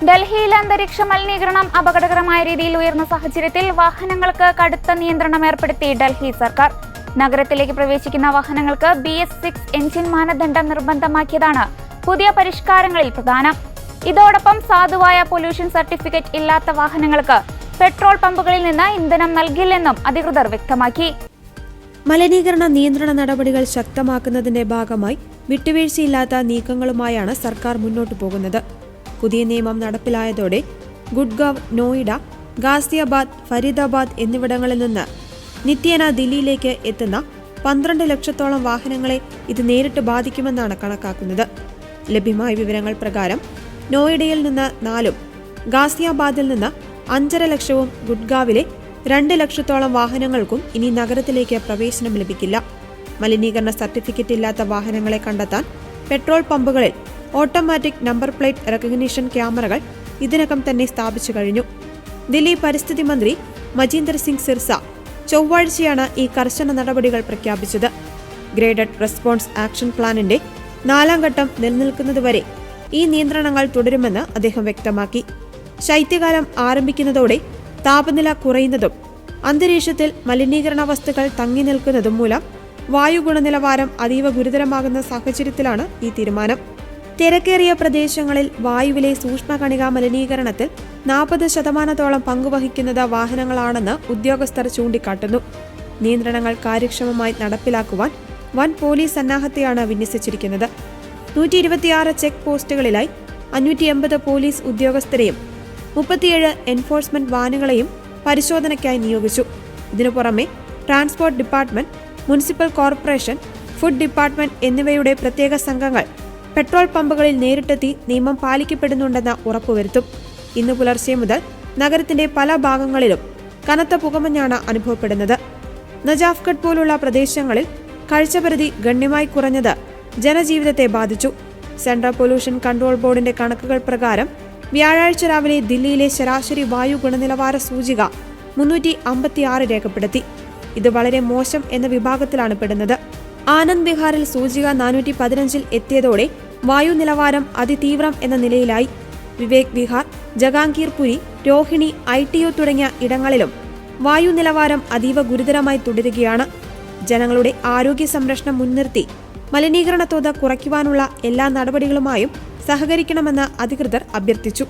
ഡൽഹിയിലെ അന്തരീക്ഷ മലിനീകരണം അപകടകരമായ രീതിയിൽ ഉയർന്ന സാഹചര്യത്തിൽ വാഹനങ്ങൾക്ക് കടുത്ത നിയന്ത്രണം ഏർപ്പെടുത്തി ഡൽഹി സർക്കാർ. നഗരത്തിലേക്ക് പ്രവേശിക്കുന്ന വാഹനങ്ങൾക്ക് BS6 എഞ്ചിൻ മാനദണ്ഡം നിർബന്ധമാക്കിയതാണ് പുതിയ പരിഷ്കാരങ്ങളിൽ പ്രധാനം. ഇതോടൊപ്പം സാധുവായ പൊല്യൂഷൻ സർട്ടിഫിക്കറ്റ് ഇല്ലാത്ത വാഹനങ്ങൾക്ക് പെട്രോൾ പമ്പുകളിൽ നിന്ന് ഇന്ധനം നൽകില്ലെന്നും അധികൃതർ വ്യക്തമാക്കി. മലിനീകരണ നിയന്ത്രണ നടപടികൾ ശക്തമാക്കുന്നതിന്റെ ഭാഗമായി വിട്ടുവീഴ്ചയില്ലാത്ത നീക്കങ്ങളുമായാണ് സർക്കാർ മുന്നോട്ടു പോകുന്നത്. പുതിയ നിയമം നടപ്പിലായതോടെ ഗുഡ്ഗാവ്, നോയിഡ, ഗാസിയാബാദ്, ഫരീദാബാദ് എന്നിവിടങ്ങളിൽ നിന്ന് നിത്യേന ദില്ലിയിലേക്ക് എത്തുന്ന 12 ലക്ഷത്തോളം വാഹനങ്ങളെ ഇത് നേരിട്ട് ബാധിക്കുമെന്നാണ് കണക്കാക്കുന്നത്. ലഭ്യമായ വിവരങ്ങൾ പ്രകാരം നോയിഡയിൽ നിന്ന് 4ഉം ഗാസിയാബാദിൽ നിന്ന് 5.5 ലക്ഷവും ഗുഡ്ഗാവിലെ 2 ലക്ഷത്തോളം വാഹനങ്ങൾക്കും ഇനി നഗരത്തിലേക്ക് പ്രവേശനം ലഭിക്കില്ല. മലിനീകരണ സർട്ടിഫിക്കറ്റ് ഇല്ലാത്ത വാഹനങ്ങളെ കണ്ടെത്താൻ പെട്രോൾ പമ്പുകളിൽ ഓട്ടോമാറ്റിക് നമ്പർ പ്ലേറ്റ് റെക്കഗ്നിഷൻ ക്യാമറകൾ ഇതിനകം തന്നെ സ്ഥാപിച്ചു കഴിഞ്ഞു. ദില്ലി പരിസ്ഥിതി മന്ത്രി മജീന്ദർ സിംഗ് സിർസ ചൊവ്വാഴ്ചയാണ് ഈ കർശന നടപടികൾ പ്രഖ്യാപിച്ചത്. ഗ്രേഡഡ് റെസ്പോൺസ് ആക്ഷൻ പ്ലാനിന്റെ 4ാം ഘട്ടം നിലനിൽക്കുന്നതുവരെ ഈ നിയന്ത്രണങ്ങൾ തുടരുമെന്ന് അദ്ദേഹം വ്യക്തമാക്കി. ശൈത്യകാലം ആരംഭിക്കുന്നതോടെ താപനില കുറയുന്നതും അന്തരീക്ഷത്തിൽ മലിനീകരണ വസ്തുക്കൾ തങ്ങി നിൽക്കുന്നതും മൂലം വായു ഗുണനിലവാരം അതീവ ഗുരുതരമാകുന്ന സാഹചര്യത്തിലാണ് ഈ തീരുമാനം. തിരക്കേറിയ പ്രദേശങ്ങളിൽ വായുവിലെ സൂക്ഷ്മകണിക മലിനീകരണത്തിൽ 40% പങ്കുവഹിക്കുന്നത് വാഹനങ്ങളാണെന്ന് ഉദ്യോഗസ്ഥർ ചൂണ്ടിക്കാട്ടുന്നു. നിയന്ത്രണങ്ങൾ കാര്യക്ഷമമായി നടപ്പിലാക്കുവാൻ വൻ പോലീസ് സന്നാഹത്തെയാണ് വിന്യസിച്ചിരിക്കുന്നത്. 126 ചെക്ക് പോസ്റ്റുകളിലായി 580 പോലീസ് ഉദ്യോഗസ്ഥരെയും 37 എൻഫോഴ്സ്മെന്റ് വാനുകളെയും പരിശോധനയ്ക്കായി നിയോഗിച്ചു. ഇതിനു പുറമെ transport department, municipal corporation, food department എന്നിവയുടെ പ്രത്യേക സംഘങ്ങൾ പെട്രോൾ പമ്പുകളിൽ നേരിട്ടെത്തി നിയമം പാലിക്കപ്പെടുന്നുണ്ടെന്ന് ഉറപ്പുവരുത്തും. ഇന്ന് പുലർച്ചെ മുതൽ നഗരത്തിന്റെ പല ഭാഗങ്ങളിലും കനത്ത പുകമഞ്ഞാണ് അനുഭവപ്പെടുന്നത്. നജാഫ്ഗഡ് പോലുള്ള പ്രദേശങ്ങളിൽ കാഴ്ചപരിധി ഗണ്യമായി കുറഞ്ഞത് ജനജീവിതത്തെ ബാധിച്ചു. സെൻട്രൽ പൊല്യൂഷൻ കൺട്രോൾ ബോർഡിന്റെ കണക്കുകൾ പ്രകാരം വ്യാഴാഴ്ച രാവിലെ ദില്ലിയിലെ ശരാശരി വായു ഗുണനിലവാര സൂചിക 356 രേഖപ്പെടുത്തി. ഇത് വളരെ മോശം എന്ന വിഭാഗത്തിലാണ് പെടുന്നത്. ആനന്ദ് ബിഹാറിൽ സൂചിക 415 എത്തിയതോടെ വായു നിലവാരം അതിതീവ്രം എന്ന നിലയിലായി. വിവേക് വിഹാർ, ജഹാംഗീർപുരി, രോഹിണി, ITO തുടങ്ങിയ ഇടങ്ങളിലും വായു നിലവാരം അതീവ ഗുരുതരമായി തുടരുകയാണ്. ജനങ്ങളുടെ ആരോഗ്യ സംരക്ഷണം മുൻനിർത്തി മലിനീകരണ തോത് കുറയ്ക്കുവാനുള്ള എല്ലാ നടപടികളുമായും സഹകരിക്കണമെന്ന് അധികൃതർ അഭ്യർത്ഥിച്ചു.